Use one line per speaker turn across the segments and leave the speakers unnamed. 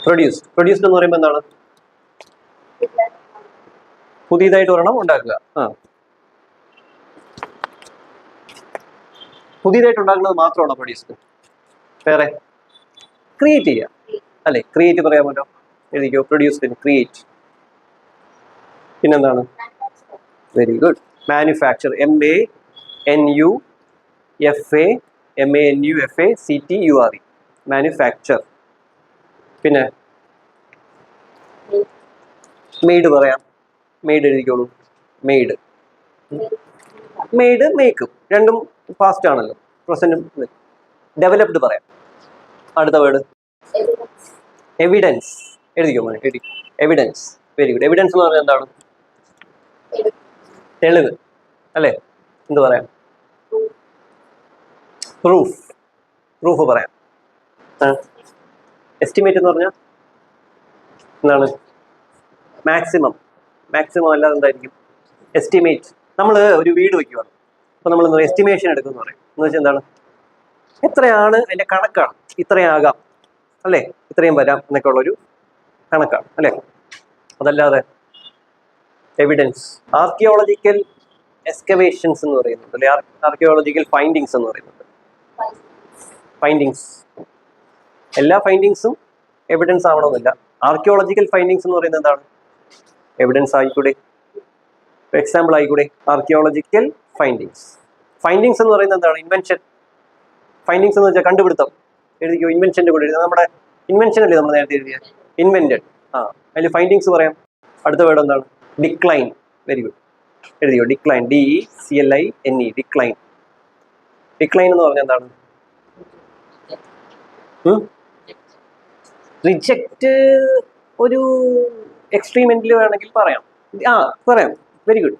Produced എന്ന് പറയുമ്പോൾ എന്താണ്? പുതിയതായിട്ട് ഒരെണ്ണം ഉണ്ടാക്കുക. പുതിയതായിട്ട് ഉണ്ടാക്കുന്നത് മാത്രമാണോ പ്രൊഡ്യൂസ്ഡ്? വേറെ ക്രിയേറ്റ് ചെയ്യുക അല്ലെ? ക്രിയേറ്റ് പറയാമല്ലോ, എഴുതിക്കോ. Produced, create. പിന്നെന്താണ്? Very good. Manufacture, MANUFACTURE, manufacture. പിന്നെ മെയ്ഡ് പറയാം. മെയ്ഡ് എഴുതിക്കോളൂ. മെയ്ഡ്, മേക്കും, രണ്ടും ഫാസ്റ്റ് ആണല്ലോ. പ്രസന്റും. ഡെവലപ്ഡ് പറയാം. അടുത്ത വേർഡ് എവിഡൻസ്. എഴുതിക്കോ മോനെ, എവിഡൻസ്. Very good. എവിഡൻസ് എന്ന് പറഞ്ഞാൽ എന്താണ്? തെളിവ് അല്ലേ? എന്ത് പറയാം? പ്രൂഫ് പറയാം. എസ്റ്റിമേറ്റ് എന്ന് പറഞ്ഞാൽ എന്താണ്? മാക്സിമം അല്ലാതെ എന്തായിരിക്കും? എസ്റ്റിമേറ്റ്. നമ്മൾ ഒരു വീട് വയ്ക്കുകയാണ്, അപ്പോൾ നമ്മൾ എസ്റ്റിമേഷൻ എടുക്കുമെന്ന് പറയും. എന്ന് വെച്ചാൽ എന്താണ്? എത്രയാണ് അതിൻ്റെ കണക്കാണ്. ഇത്രയാകാം അല്ലേ, ഇത്രയും വരാം എന്നൊക്കെ ഉള്ളൊരു കണക്കാണ് അല്ലേ. അതല്ലാതെ എവിഡൻസ്. ആർക്കിയോളജിക്കൽ എക്സ്കവേഷൻസ് എന്ന് പറയുന്നുണ്ട് അല്ലെ, ആർക്കിയോളജിക്കൽ ഫൈൻഡിങ്സ് എന്ന് പറയുന്നുണ്ട്. ഫൈൻഡിങ്സ്, എല്ലാ ഫൈൻഡിങ്സും എവിഡൻസ് ആവണമെന്നില്ല. ആർക്കിയോളജിക്കൽ ഫൈൻഡിങ്സ് എന്ന് പറയുന്നത് എന്താണ്? എവിഡൻസ് ആയിക്കൂടെ? എക്സാമ്പിൾ ആയിക്കൂടെ? Archaeological findings. ഫൈൻഡിങ്സ് എന്ന് പറയുന്നത് എന്താണ്? ഇൻവെൻഷൻ. ഫൈൻഡിങ്സ് എന്ന് വെച്ചാൽ കണ്ടുപിടുത്തം. എഴുതിക്കോ. ഇൻവെൻഷൻ്റെ കൂടെ എഴുതുക. നമ്മുടെ ഇൻവെൻഷൻ അല്ലേ നമ്മൾ നേരത്തെ എഴുതിയ? ഇൻവെന്റഡ്. അതിൽ ഫൈൻഡിങ്സ് പറയാം. അടുത്ത വേർഡ് എന്താണ്? ഡിക്ലൈൻ. Very good. എഴുതിയോ. Decline, DECLINE, decline. ഡിക്ലൈൻ എന്ന് പറഞ്ഞാൽ എന്താണ്? റിജക്റ്റ് ഒരു എക്സ്ട്രീം എൻഡിൽ വേണമെങ്കിൽ പറയാം. പറയാം. Very good.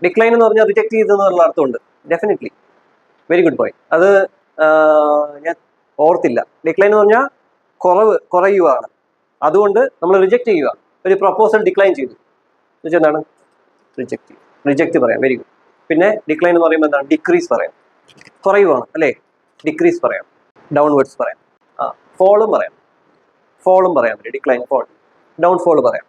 ഡിക്ലൈൻ എന്ന് പറഞ്ഞാൽ റിജക്ട് ചെയ്തെന്നുള്ള അർത്ഥമുണ്ട്. ഡെഫിനറ്റ്ലി. Very good boy. അത് ഞാൻ ഓർത്തില്ല. ഡിക്ലൈൻ എന്ന് പറഞ്ഞാൽ കുറയുകയാണ്. അതുകൊണ്ട് നമ്മൾ റിജക്ട് ചെയ്യുക. ഒരു പ്രപ്പോസൽ ഡിക്ലൈൻ ചെയ്തു എന്ന് വെച്ചാൽ എന്താണ്? റിജക്റ്റ് പറയാം. Very good. പിന്നെ ഡിക്ലൈൻ എന്ന് പറയുമ്പോൾ എന്താണ്? ഡിക്രീസ് പറയാം. കുറയുവാണ് അല്ലേ, ഡിക്രീസ് പറയാം. ഡൗൺവേർഡ്സ് പറയാം. ഫോളും പറയാം. Decline, fall. ഡൗൺഫോൾ പറയാം.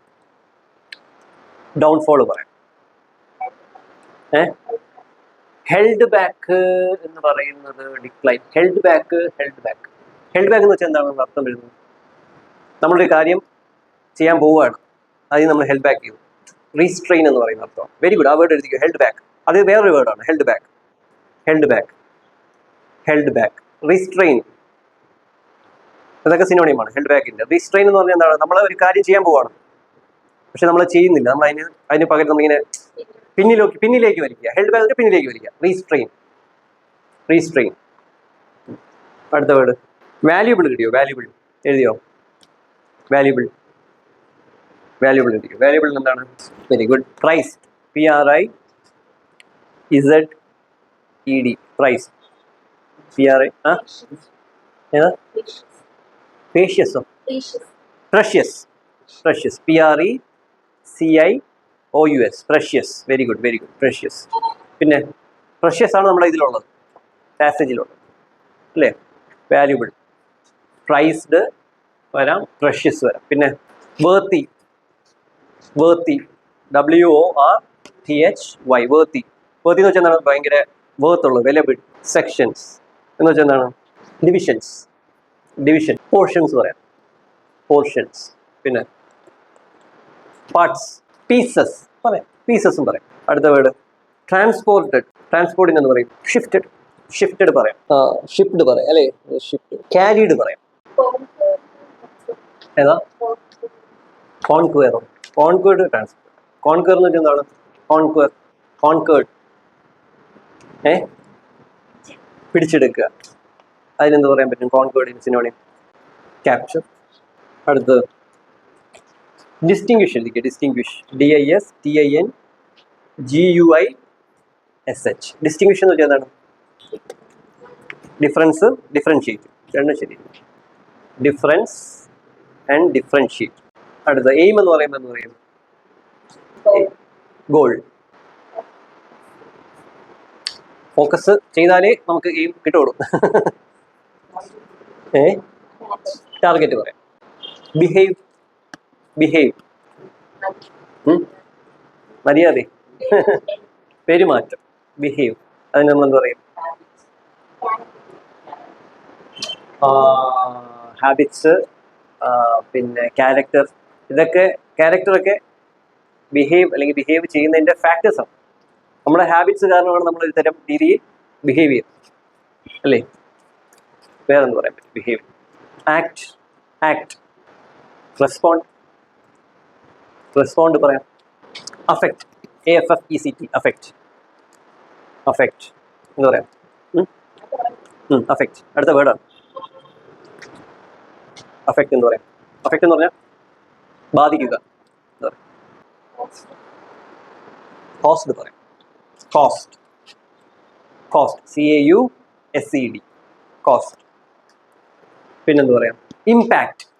ഹെൽഡ് ബാക്ക് എന്ന് പറയുന്നത് ഡിക്ലൈൻ. ഹെൽഡ് ബാക്ക് എന്ന് വെച്ചാൽ എന്താണ് അർത്ഥം വരുന്നത്? നമ്മളൊരു കാര്യം ചെയ്യാൻ പോവുകയാണ്, അതിന് നമ്മൾ ഹെൽഡ് ബാക്ക് ചെയ്തു. റീസ്ട്രെയിൻ എന്ന് പറയുന്ന അർത്ഥം. Very good. ആ വേർഡ് എഴുതിക്കുക. Held back. അത് വേറൊരു വേർഡാണ്. Held back. റീസ്ട്രെയിൻ, അതൊക്കെ സിനോണിമാണ് ഹെൽഡ് ബാക്കിന്റെ. റീസ്ട്രെയിൻ എന്ന് പറഞ്ഞാൽ എന്താണ്? നമ്മൾ ഒരു കാര്യം ചെയ്യാൻ പോവാണ്, പക്ഷെ നമ്മൾ ചെയ്യുന്നില്ല. നമ്മൾ അതിന് പകരം നമ്മളിങ്ങനെ പിന്നിലേക്ക് വലിക്കുക. ഹെൽഡ് ബാക്ക് പിന്നിലേക്ക് വലിക്കുക. റീസ്ട്രെയിൻ. അടുത്ത വേർഡ് വാല്യൂബിൾ. കിട്ടിയോ? വാല്യൂബിൾ എഴുതിയോ? വാല്യൂബിൾ എഴുതിയോ? വാല്യൂബിൾ എന്താണ്? Very good. Prized, PRIZED, prize. Precious, PRECIOUS, precious. Very good. Precious. പിന്നെ പ്രഷ്യസ് ആണ് നമ്മുടെ ഇതിലുള്ളത്, പാസേജിലുള്ളത് അല്ലേ. വാല്യൂബിൾ, പ്രൈസ്ഡ് വരാം, പ്രഷ്യസ് വരാം. പിന്നെ വേർത്തി, WORTHY, വേർത്തി എന്ന് വെച്ചാൽ എന്താണ്? ഭയങ്കര വേർത്തുള്ളത്, വിലപിടി. സെക്ഷൻസ് എന്ന് വെച്ചാൽ എന്താണ്? ഡിവിഷൻ. പോർഷൻസ് പറയാം. പിന്നെ പാർട്സ്, പീസസും പറയാം. അടുത്ത വേർഡ് ട്രാൻസ്പോർട്ടിന് എന്ന് പറയും? ഷിഫ്റ്റഡ് പറയാം. ഷിഫ്റ്റ് പറയാം അല്ലേ. ക്യാരിഡ് പറയാം. ഏതാ? Conquered transport. കോൺക്വർ എന്ന് വെച്ചാൽ എന്താണ്? കോൺകേർഡ്, പിടിച്ചെടുക്കുക. അതിനെന്ത് പറയാൻ പറ്റും? കോൺക്വേർഡിന് സിനോണിം ക്യാപ്ചർ. അടുത്ത് ഡിസ്റ്റിങ്വിഷ്. Distinguish, DISTINGUISH. ഡിസ്റ്റിങ്വിഷ് എന്ന് വെച്ചാൽ എന്താണ്? Difference, differentiate. രണ്ടും ശരി. Difference and differentiate. അടുത്ത എയിം എന്ന് പറയുമ്പോൾ എന്ന് പറയും? ഗോൾ. ഫോക്കസ് ചെയ്താലേ നമുക്ക് എയിം കിട്ടുള്ളൂ. ടാർഗറ്റ് പറയാം. ബിഹേവ് ബിഹേവ് മര്യാദ പെരുമാറ്റം ബിഹേവ് അതിന് നമ്മൾ എന്താ പറയും ഹാബിറ്റ്സ് പിന്നെ ക്യാരക്ടർ ഇതൊക്കെ ക്യാരക്ടറൊക്കെ ബിഹേവ് അല്ലെങ്കിൽ ബിഹേവ് ചെയ്യുന്നതിൻ്റെ ഫാക്ടേഴ്സാണ് നമ്മുടെ ഹാബിറ്റ്സ് കാരണമാണ് നമ്മൾ ഒരു തരം രീതിയിൽ ബിഹേവ് ചെയ്യുന്നത് അല്ലേ വേറെന്ത് പറയാൻ പറ്റും ബിഹേവ് ആക്ട് ആക്ട് റെസ്പോണ്ട് പറയാം അഫക്റ്റ് AFFECT അഫക്റ്റ് അഫക്റ്റ് എന്താ പറയാം അഫക്റ്റ് അടുത്ത വേർഡാണ് അഫക്റ്റ് എന്ന് പറയാം അഫക്റ്റ് എന്ന് പറഞ്ഞാൽ ബാധിക്കുക എന്താ പറയുക കോസ്റ്റ് പറയാം കോസ്റ്റ് CAUSED കോസ്റ്റ് പിന്നെന്ത് പറയാം ഇമ്പാക്റ്റ്